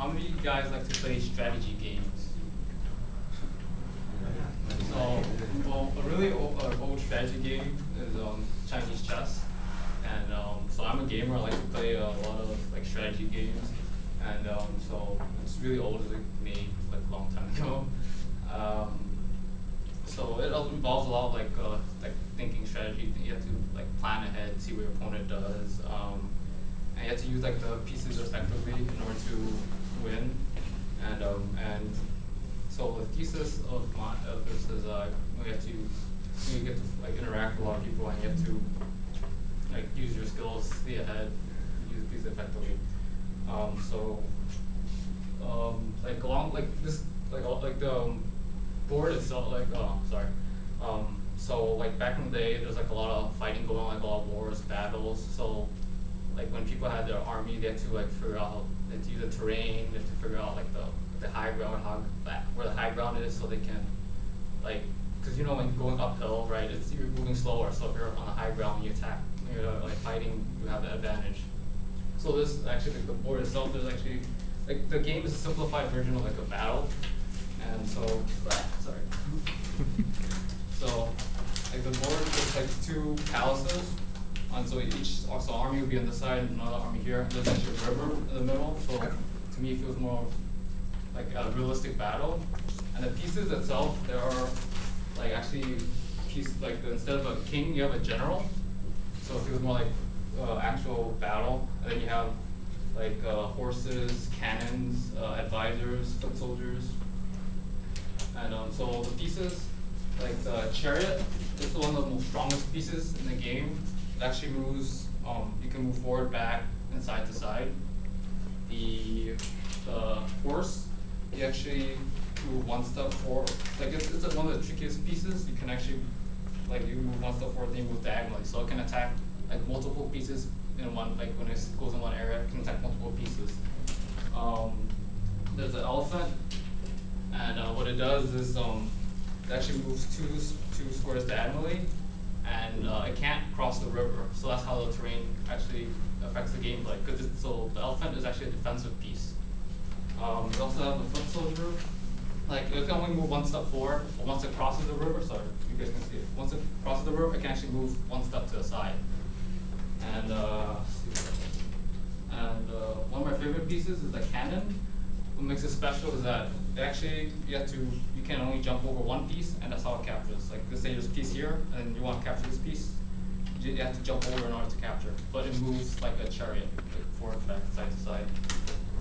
How many of you guys like to play strategy games? So, well, a really old strategy game is Chinese chess, and so I'm a gamer. I like to play a lot of like strategy games, and so it's really old. It's like made like a long time ago. So it involves a lot of like thinking strategy. You have to like plan ahead, see what your opponent does, and you have to use like the pieces effectively in order to win. And so the thesis of this is you get to like interact with a lot of people, and you have to like use your skills, see ahead, use these effectively. Like along like this like the board itself so like back in the day there's like a lot of fighting going on, like a lot of wars, battles. So like when people had their army, they had to like figure out, they had to use the terrain, they had to figure out like the high ground, where the high ground is, so they can like, because you know when going uphill, right, you're moving slower, so if you're on the high ground, you attack, you're like fighting, you have the advantage. So this actually, like the board itself, there's actually like the game is a simplified version of like a battle, and so sorry. So like the board is like two palaces, and so each army will be on this side, and another army here. There's actually a river in the middle, so to me it feels more like a realistic battle. And the pieces itself, there are like actually instead of a king, you have a general, so it feels more like actual battle. And then you have like horses, cannons, advisors, foot soldiers. And so the pieces, like the chariot, is one of the most strongest pieces in the game. It actually moves, you can move forward, back, and side to side. The horse, you actually move one step forward. Like it's one of the trickiest pieces. You can actually, like you move one step forward, then you move diagonally. So it can attack like multiple pieces in one, like when it goes in one area, it can attack multiple pieces. There's an elephant, and what it does is it actually moves two squares diagonally, and it can't cross the river. So that's how the terrain actually affects the gameplay. So the elephant is actually a defensive piece. We also have the foot soldier. Like it can only move one step forward, but once it crosses the river, sorry, you guys can see it. Once it crosses the river, it can actually move one step to the side. And one of my favorite pieces is the cannon. What makes it special is that you can only jump over one piece, and that's how it captures. Like let's say there's a piece here, and you want to capture this piece, you have to jump over in order to capture. But it moves like a chariot, like forward, back, side to side.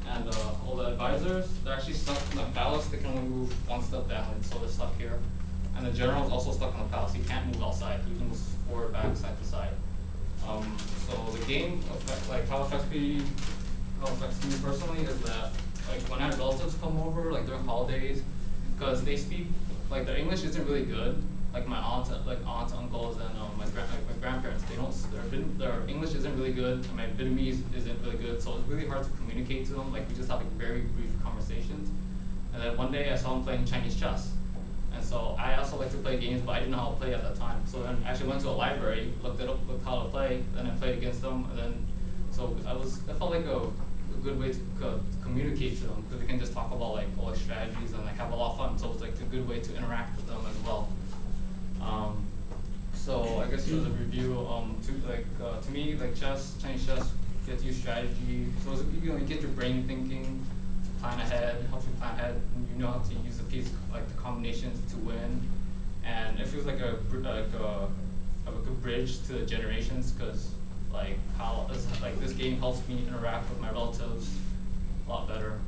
And all the advisors, they're actually stuck in the palace. They can only move one step down, so they're stuck here. And the general is also stuck in the palace. He can't move outside. He can move forward, back, side to side. So the game, how it affects me personally is that like when I have relatives come over, like during holidays, because they speak, like their English isn't really good. Like my aunts, uncles, and my grandparents, their English isn't really good, and my Vietnamese isn't really good, so it's really hard to communicate to them. Like we just have like very brief conversations. And then one day I saw them playing Chinese chess, and so I also like to play games, but I didn't know how to play at that time. So then I actually went to a library, looked how to play, then I played against them, and then so I felt like a good way to communicate to them, because we can just talk about like all the strategies and like have a lot of fun. So it's like a good way to interact with them as well. So I guess as a review, to me, like Chinese chess, you have to use strategy. So you get your brain thinking, plan ahead, helps you plan ahead, and you know how to use the piece, like the combinations to win. And it feels like a good bridge to the generations, because like this game helps me interact with my relatives a lot better.